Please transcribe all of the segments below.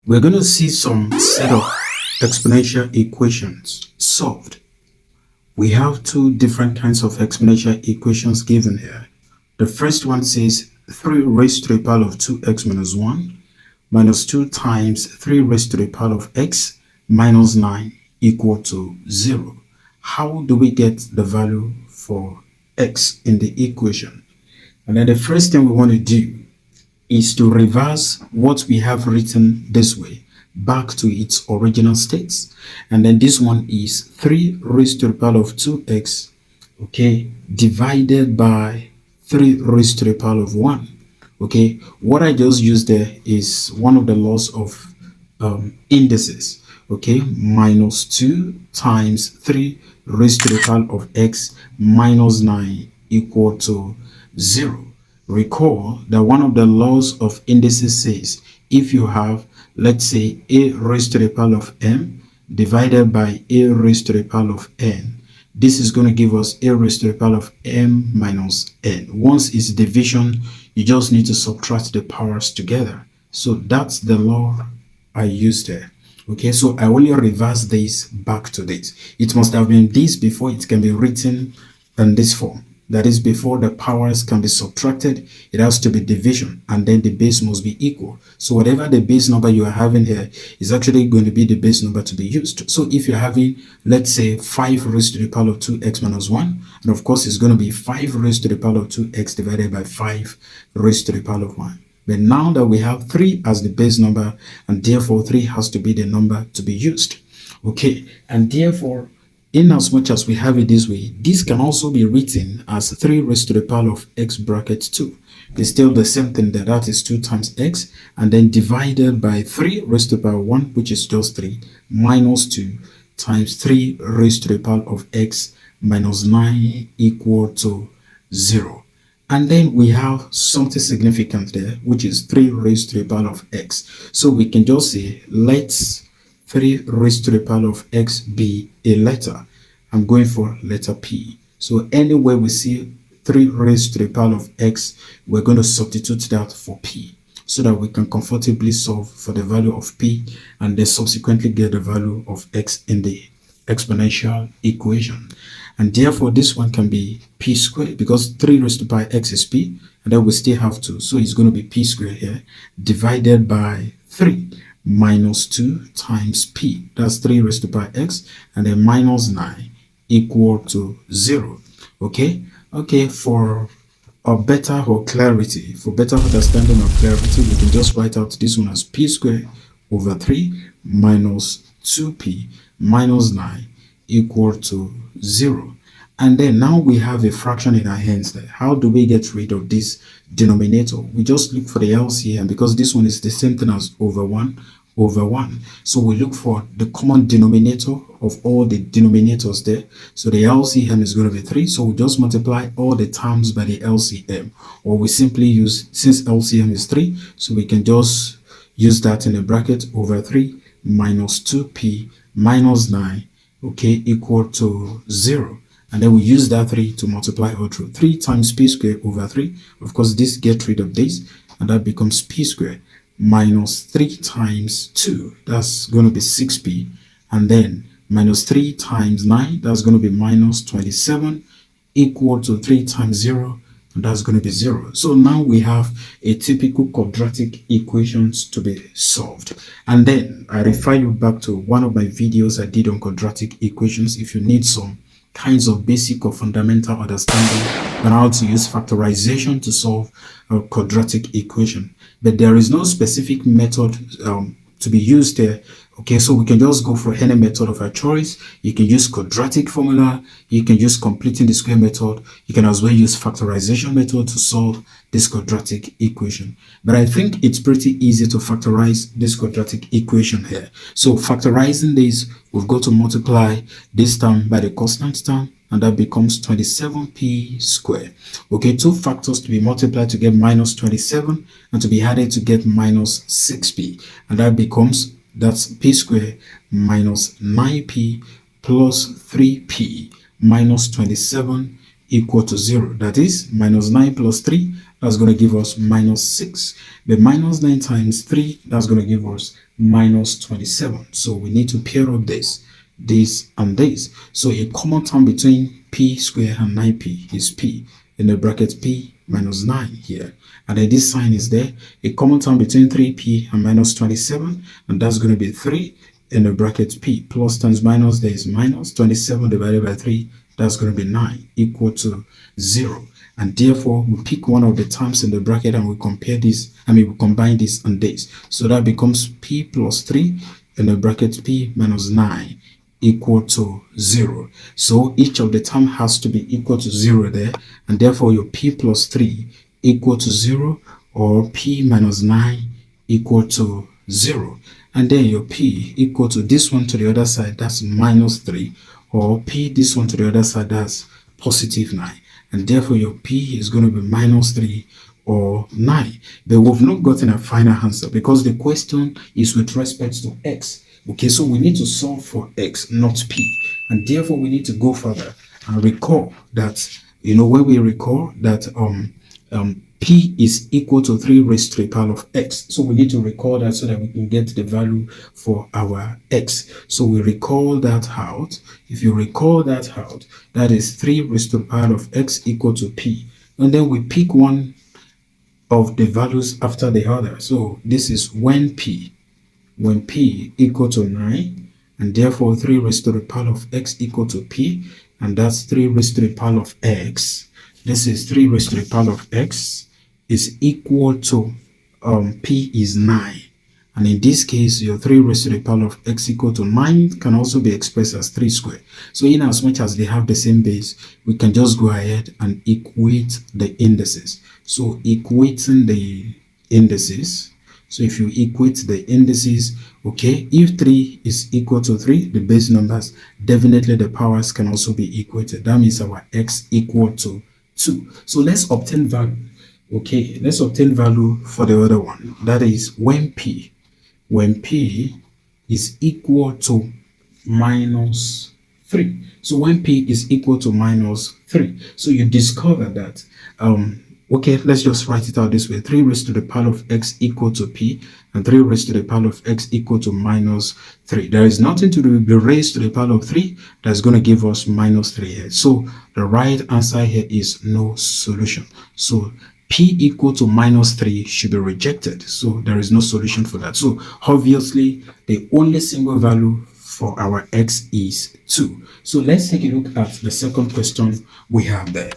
We're going to see some set of exponential equations solved. We have two different kinds of exponential equations given here. The first one says 3 raised to the power of 2x minus 1 minus 2 times 3 raised to the power of x minus 9 equal to 0. How do we get the value for x in the equation? And then the first thing we want to do is to reverse what we have written this way back to its original states. And then this one is 3 raised to the power of 2x, okay, divided by 3 raised to the power of 1. Okay, what I just used there is one of the laws of indices. Okay, minus 2 times 3 raised to the power of x minus 9 equal to 0. Recall that one of the laws of indices says if you have, let's say, a raised to the power of m divided by a raised to the power of n, this is going to give us a raised to the power of m minus n. Once it's division, you just need to subtract the powers together. So that's the law I used there. Okay, so I only reverse this back to this. It must have been this before it can be written in this form. That is, before the powers can be subtracted, it has to be division, and then the base must be equal. So whatever the base number you are having here is actually going to be the base number to be used. So if you're having, let's say, 5 raised to the power of 2x minus 1, and of course it's going to be 5 raised to the power of 2x divided by 5 raised to the power of 1. But now that we have 3 as the base number, and therefore 3 has to be the number to be used. Okay, and therefore, in as much as we have it this way, this can also be written as 3 raised to the power of x bracket 2. It's still the same thing, that is 2 times x, and then divided by 3 raised to the power 1, which is just 3, minus 2 times 3 raised to the power of x minus 9 equal to 0. And then we have something significant there, which is 3 raised to the power of x. So we can just say, let's 3 raised to the power of x be a letter. I'm going for letter P. So anywhere we see 3 raised to the power of x, we're going to substitute that for P so that we can comfortably solve for the value of P and then subsequently get the value of x in the exponential equation. And therefore this one can be P squared, because 3 raised to the power x is P, and then we still have 2. So it's going to be P squared here divided by 3. Minus 2 times P, that's 3 raised to the power x, and then minus 9 equal to 0. Okay, for a better clarity, for better understanding of clarity, we can just write out this one as P squared over 3 minus 2P minus 9 equal to 0. And then now we have a fraction in our hands there. How do we get rid of this denominator? We just look for the LCM, because this one is the same thing as over 1 over 1. So we look for the common denominator of all the denominators there. So the LCM is going to be 3. So we just multiply all the terms by the LCM. Or we simply use, since LCM is 3, so we can just use that in a bracket over 3 minus 2P minus 9, okay, equal to 0. And then we use that 3 to multiply all through. 3 times P squared over 3. Of course, this gets rid of this, and that becomes P squared minus 3 times 2. That's going to be 6P. And then minus 3 times 9. That's going to be minus 27 equal to 3 times 0. And that's going to be 0. So now we have a typical quadratic equations to be solved. And then I refer you back to one of my videos I did on quadratic equations if you need some kinds of basic or fundamental understanding on how to use factorization to solve a quadratic equation. But there is no specific method to be used there. Okay, so we can just go for any method of our choice. You can use quadratic formula, you can use completing the square method, you can as well use factorization method to solve this quadratic equation. But I think it's pretty easy to factorize this quadratic equation here. So factorizing this, we've got to multiply this term by the constant term, and that becomes 27P squared. Okay, 2 factors to be multiplied to get minus 27 and to be added to get minus 6P, and that becomes, that's P squared minus 9P plus 3P minus 27 equal to 0. That is minus 9 plus 3, that's going to give us minus 6. The minus 9 times 3, that's going to give us minus 27. So we need to pair up this and this. So a common term between p squared and 9p is p in the bracket p minus 9 here. And then this sign is there. A common term between 3p and minus 27, and that's going to be 3 in the bracket p. Plus times minus, there is minus 27 divided by 3. That's going to be 9 equal to 0. And therefore, we pick one of the terms in the bracket and we compare this, we combine this and this. So that becomes p plus 3 in the bracket p minus 9 equal to 0. So each of the term has to be equal to 0 there, and therefore your p plus 3 equal to 0, or p minus 9 equal to 0. And then your p equal to this one to the other side, that's minus 3, or p this one to the other side, that's positive 9. And therefore your p is going to be minus 3 or 9. But we've not gotten a final answer because the question is with respect to x. Okay, so we need to solve for x, not p. And therefore we need to go further and recall that, when we recall that p is equal to 3 raised to the power of x. So we need to recall that so that we can get the value for our x. So we recall that out. If you recall that out, that is 3 raised to the power of x equal to p. And then we pick one of the values after the other. So this is when p equal to 9, and therefore 3 raised to the power of x equal to p, and that's 3 raised to the power of x. This is 3 raised to the power of x is equal to p is 9. And in this case, your 3 raised to the power of x equal to 9 can also be expressed as 3 squared. So in as much as they have the same base, we can just go ahead and equate the indices. So equating the indices. So if you equate the indices, okay, if 3 is equal to 3, the base numbers, definitely the powers can also be equated. That means our x equal to 2. So let's obtain value. Okay, let's obtain value for the other one. That is when p is equal to minus 3. So when p is equal to minus 3, so you discover that okay, let's just write it out this way. 3 raised to the power of x equal to p, and 3 raised to the power of x equal to minus 3. There is nothing to do with the raised to the power of 3 that's going to give us minus 3 here. So the right answer here is no solution. So p equal to minus 3 should be rejected. So there is no solution for that. So obviously, the only single value for our x is 2. So let's take a look at the second question we have there.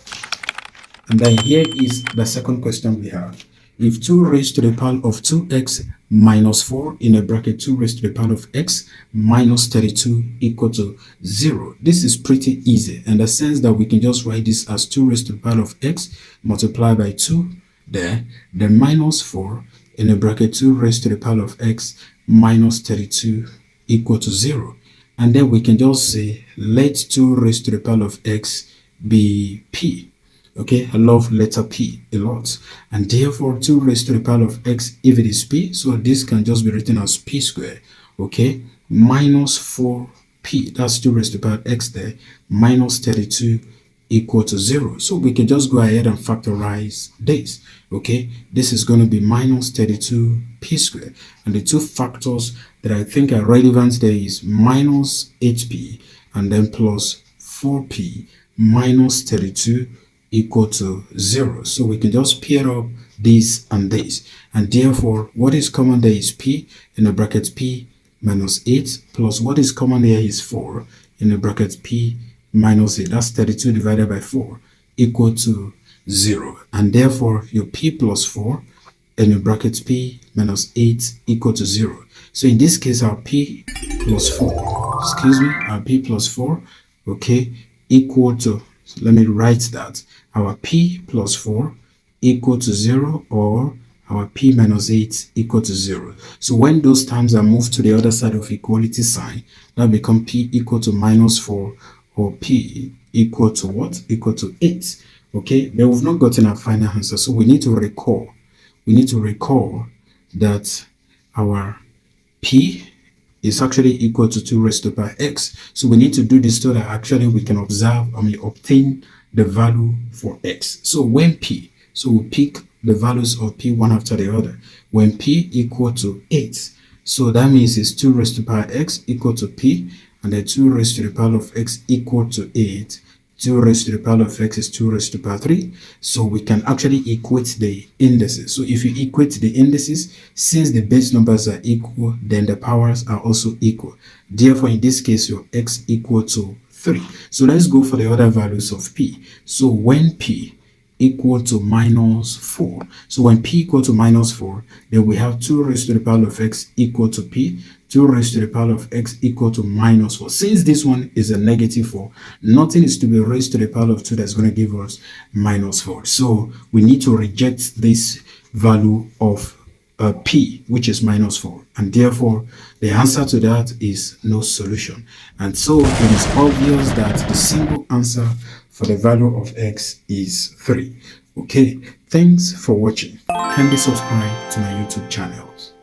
And then here is the second question we have. If 2 raised to the power of 2x minus 4 in a bracket 2 raised to the power of x minus 32 equal to 0. This is pretty easy in the sense that we can just write this as 2 raised to the power of x multiplied by 2 there, then minus 4 in a bracket 2 raised to the power of x minus 32 equal to 0. And then we can just say let 2 raised to the power of x be p. Okay, I love letter p a lot, and therefore 2 raised to the power of x, if it is p, so this can just be written as p squared. Okay, minus 4p, that's 2 raised to the power of x there, minus 32 equal to 0. So we can just go ahead and factorize this. Okay, this is going to be minus 32p squared, and the two factors that I think are relevant there is minus 8p and then plus 4p minus 32 equal to 0. So we can just pair up this and this, and therefore what is common there is p in the bracket p minus 8 plus what is common there is 4 in the bracket p minus 8. That's 32 divided by 4 equal to 0, and therefore your p plus 4 in the bracket p minus 8 equal to 0. So in this case our p plus 4, our p plus 4, okay, equal to, so let me write that, our p plus 4 equal to 0, or our p minus 8 equal to 0. So when those terms are moved to the other side of equality sign, that become p equal to minus 4, or p equal to what? Equal to 8. Okay, but we've not gotten our final answer, so we need to recall. We need to recall that our p is actually equal to 2 raised to the power x. So we need to do this so that actually we can obtain the value for x. So when p, so we pick the values of p one after the other. When p equal to 8, So that means it's 2 raised to the power x equal to p, and then 2 raised to the power of x equal to 8. 2 raised to the power of x is 2 raised to the power 3. So we can actually equate the indices. So if you equate the indices, since the base numbers are equal, then the powers are also equal. Therefore, in this case, your x equal to 3. So let's go for the other values of p. So when p equal to minus 4. So when p equal to minus 4, then we have 2 raised to the power of x equal to p, 2 raised to the power of x equal to minus 4. Since this one is a negative 4, nothing is to be raised to the power of 2 that's going to give us minus 4. So we need to reject this value of p, which is minus 4, and therefore the answer to that is no solution. And so it is obvious that the single answer for the value of x is 3. Okay, thanks for watching. Kindly subscribe to my YouTube channels.